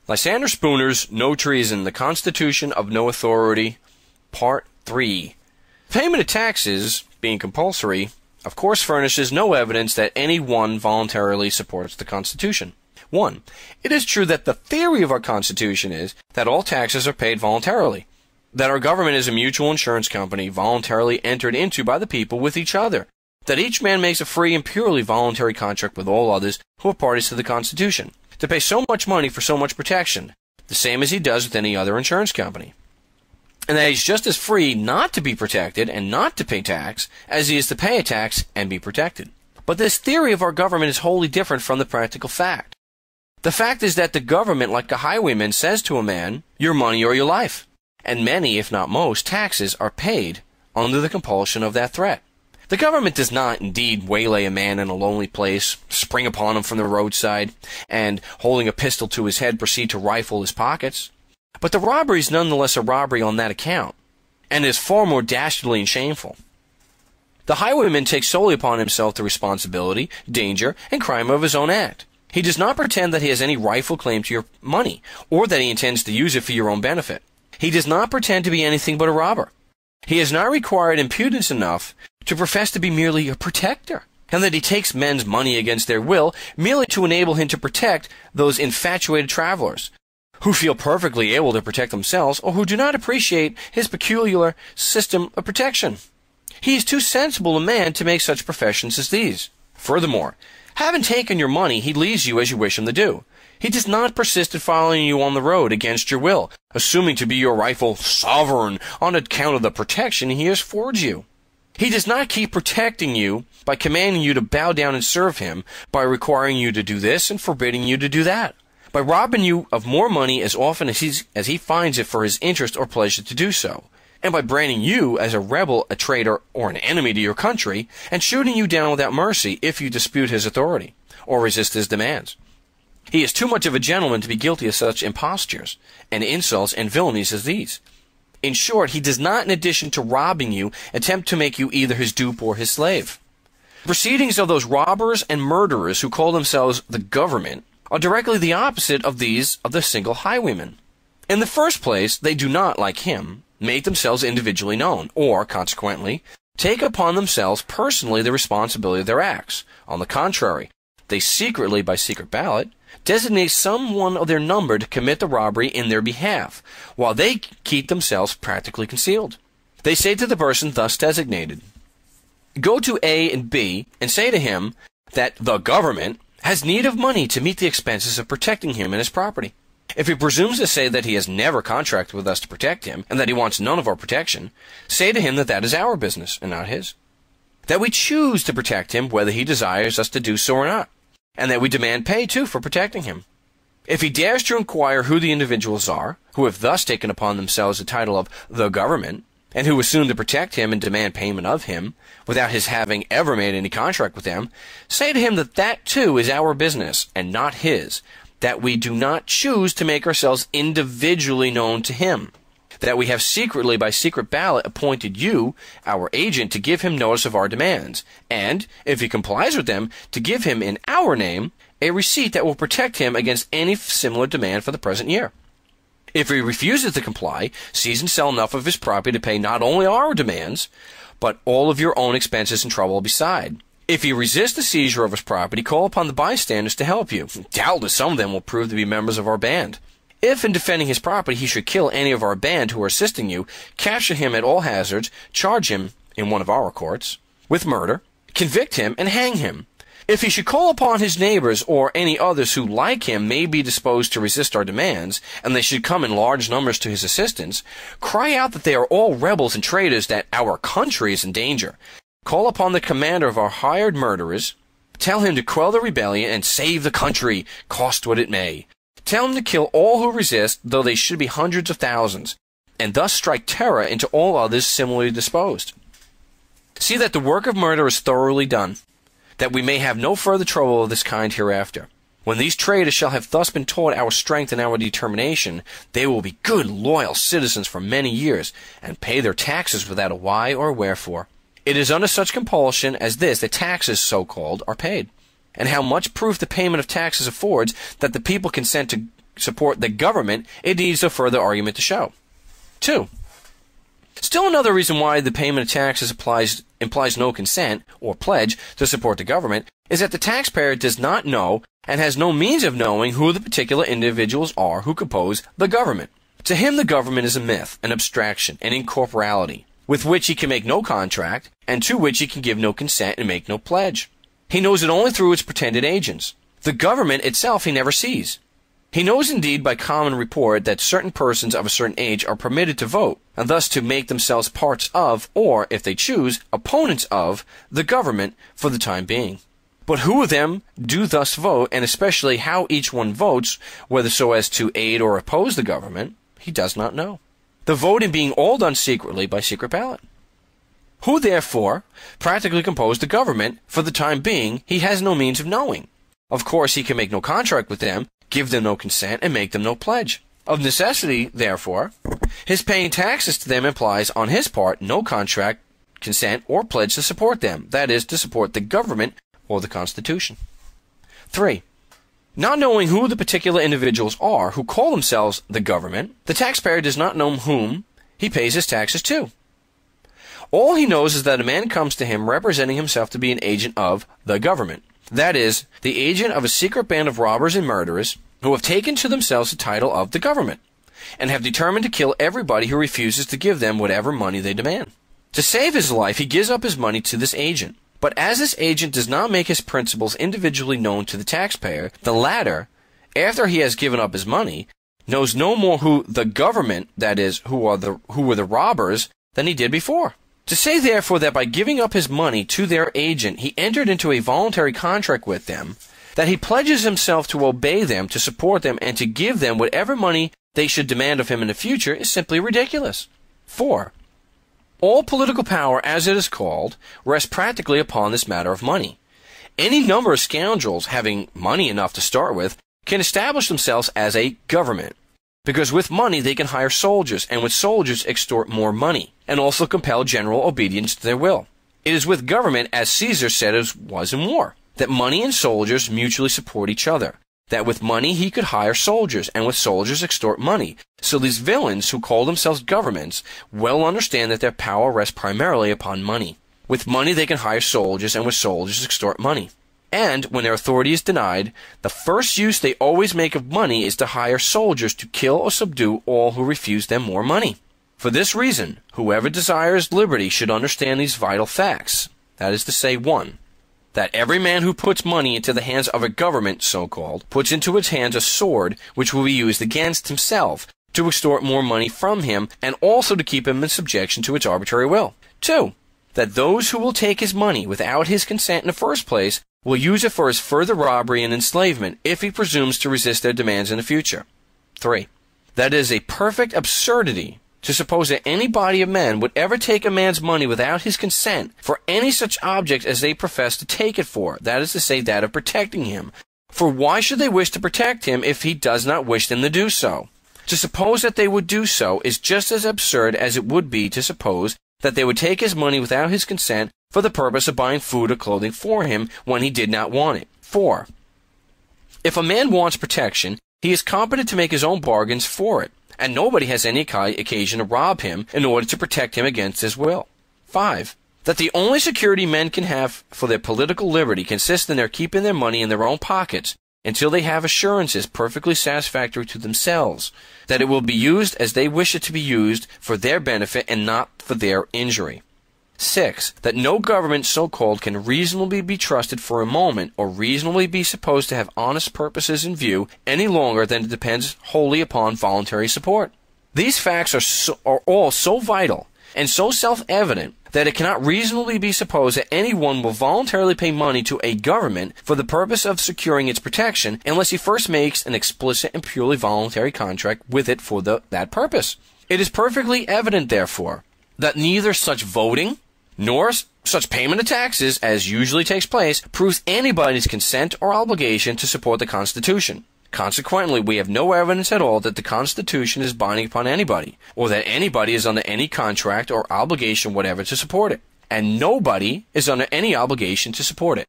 Lysander Spooner's No Treason, the Constitution of No Authority, Part 3. Payment of taxes, being compulsory, of course furnishes no evidence that any one voluntarily supports the Constitution. 1. It is true that the theory of our Constitution is that all taxes are paid voluntarily, that our government is a mutual insurance company voluntarily entered into by the people with each other, that each man makes a free and purely voluntary contract with all others who are parties to the Constitution, to pay so much money for so much protection, the same as he does with any other insurance company, and that he's just as free not to be protected and not to pay tax as he is to pay a tax and be protected. But this theory of our government is wholly different from the practical fact. The fact is that the government, like a highwayman, says to a man, your money or your life. And many, if not most, taxes are paid under the compulsion of that threat. The government does not indeed waylay a man in a lonely place, spring upon him from the roadside, and, holding a pistol to his head, proceed to rifle his pockets. But the robbery is nonetheless a robbery on that account, and is far more dastardly and shameful. The highwayman takes solely upon himself the responsibility, danger, and crime of his own act. He does not pretend that he has any rightful claim to your money, or that he intends to use it for your own benefit. He does not pretend to be anything but a robber. He has not required impudence enough to profess to be merely a protector, and that he takes men's money against their will merely to enable him to protect those infatuated travelers, who feel perfectly able to protect themselves, or who do not appreciate his peculiar system of protection. He is too sensible a man to make such professions as these. Furthermore, having taken your money, he leaves you as you wish him to do. He does not persist in following you on the road against your will, assuming to be your rightful sovereign on account of the protection he has afforded you. He does not keep protecting you by commanding you to bow down and serve him, by requiring you to do this and forbidding you to do that, by robbing you of more money as often as he finds it for his interest or pleasure to do so, and by branding you as a rebel, a traitor, or an enemy to your country, and shooting you down without mercy if you dispute his authority, or resist his demands. He is too much of a gentleman to be guilty of such impostures, and insults, and villainies as these. In short, he does not, in addition to robbing you, attempt to make you either his dupe or his slave. The proceedings of those robbers and murderers who call themselves the government are directly the opposite of these of the single highwayman. In the first place, they do not, like him, make themselves individually known, or, consequently, take upon themselves personally the responsibility of their acts. On the contrary, they secretly, by secret ballot, designate some one of their number to commit the robbery in their behalf, while they keep themselves practically concealed. They say to the person thus designated, go to A and B and say to him that the government has need of money to meet the expenses of protecting him and his property. If he presumes to say that he has never contracted with us to protect him, and that he wants none of our protection, say to him that that is our business, and not his. That we choose to protect him whether he desires us to do so or not, and that we demand pay, too, for protecting him. If he dares to inquire who the individuals are, who have thus taken upon themselves the title of the government, and who assume to protect him and demand payment of him, without his having ever made any contract with them, say to him that that, too, is our business, and not his, that we do not choose to make ourselves individually known to him, that we have secretly by secret ballot appointed you, our agent, to give him notice of our demands, and, if he complies with them, to give him in our name a receipt that will protect him against any similar demand for the present year. If he refuses to comply, seize and sell enough of his property to pay not only our demands, but all of your own expenses and trouble beside. If you resist the seizure of his property, call upon the bystanders to help you. Doubtless some of them will prove to be members of our band. If in defending his property he should kill any of our band who are assisting you, capture him at all hazards, charge him, in one of our courts, with murder, convict him, and hang him. If he should call upon his neighbors or any others who, like him, may be disposed to resist our demands, and they should come in large numbers to his assistance, cry out that they are all rebels and traitors, that our country is in danger. Call upon the commander of our hired murderers, tell him to quell the rebellion and save the country, cost what it may. Tell him to kill all who resist, though they should be hundreds of thousands, and thus strike terror into all others similarly disposed. See that the work of murder is thoroughly done, that we may have no further trouble of this kind hereafter. When these traitors shall have thus been taught our strength and our determination, they will be good, loyal citizens for many years, and pay their taxes without a why or wherefore. It is under such compulsion as this that taxes, so-called, are paid. And how much proof the payment of taxes affords that the people consent to support the government, it needs no further argument to show. 2. Still another reason why the payment of taxes implies no consent or pledge to support the government is that the taxpayer does not know and has no means of knowing who the particular individuals are who compose the government. To him, the government is a myth, an abstraction, an incorporeality, with which he can make no contract and to which he can give no consent and make no pledge. He knows it only through its pretended agents. The government itself he never sees. He knows indeed by common report that certain persons of a certain age are permitted to vote, and thus to make themselves parts of, or, if they choose, opponents of, the government for the time being. But who of them do thus vote, and especially how each one votes, whether so as to aid or oppose the government, he does not know. The voting being all done secretly by secret ballot. Who, therefore, practically compose the government, for the time being, he has no means of knowing. Of course, he can make no contract with them, give them no consent, and make them no pledge. Of necessity, therefore, his paying taxes to them implies, on his part, no contract, consent, or pledge to support them, that is, to support the government or the Constitution. 3. Not knowing who the particular individuals are who call themselves the government, the taxpayer does not know whom he pays his taxes to. All he knows is that a man comes to him representing himself to be an agent of the government. That is, the agent of a secret band of robbers and murderers who have taken to themselves the title of the government, and have determined to kill everybody who refuses to give them whatever money they demand. To save his life, he gives up his money to this agent. But as this agent does not make his principles individually known to the taxpayer, the latter, after he has given up his money, knows no more who the government, that is, who were the robbers, than he did before. To say, therefore, that by giving up his money to their agent, he entered into a voluntary contract with them, that he pledges himself to obey them, to support them, and to give them whatever money they should demand of him in the future, is simply ridiculous. 4. All political power, as it is called, rests practically upon this matter of money. Any number of scoundrels, having money enough to start with, can establish themselves as a government, because with money they can hire soldiers, and with soldiers extort more money, and also compel general obedience to their will. It is with government, as Caesar said it was in war, that money and soldiers mutually support each other, that with money he could hire soldiers, and with soldiers extort money. So these villains who call themselves governments well understand that their power rests primarily upon money. With money they can hire soldiers, and with soldiers extort money. And when their authority is denied, the first use they always make of money is to hire soldiers to kill or subdue all who refuse them more money. For this reason, whoever desires liberty should understand these vital facts. That is to say, 1. That every man who puts money into the hands of a government, so-called, puts into its hands a sword which will be used against himself to extort more money from him, and also to keep him in subjection to its arbitrary will. 2. That those who will take his money without his consent in the first place will use it for his further robbery and enslavement if he presumes to resist their demands in the future. 3. That it is a perfect absurdity to suppose that any body of men would ever take a man's money without his consent for any such object as they profess to take it for, that is to say, that of protecting him. For why should they wish to protect him if he does not wish them to do so? To suppose that they would do so is just as absurd as it would be to suppose that they would take his money without his consent for the purpose of buying food or clothing for him when he did not want it. 4. If a man wants protection, he is competent to make his own bargains for it, and nobody has any occasion to rob him in order to protect him against his will. 5. That the only security men can have for their political liberty consists in their keeping their money in their own pockets until they have assurances perfectly satisfactory to themselves that it will be used as they wish it to be used for their benefit and not for their injury. 6. That no government so-called can reasonably be trusted for a moment or reasonably be supposed to have honest purposes in view any longer than it depends wholly upon voluntary support. These facts are all so vital and so self-evident that it cannot reasonably be supposed that anyone will voluntarily pay money to a government for the purpose of securing its protection unless he first makes an explicit and purely voluntary contract with it for that purpose. It is perfectly evident, therefore, that neither such voting nor such payment of taxes as usually takes place proves anybody's consent or obligation to support the Constitution. Consequently, we have no evidence at all that the Constitution is binding upon anybody, or that anybody is under any contract or obligation whatever to support it. And nobody is under any obligation to support it.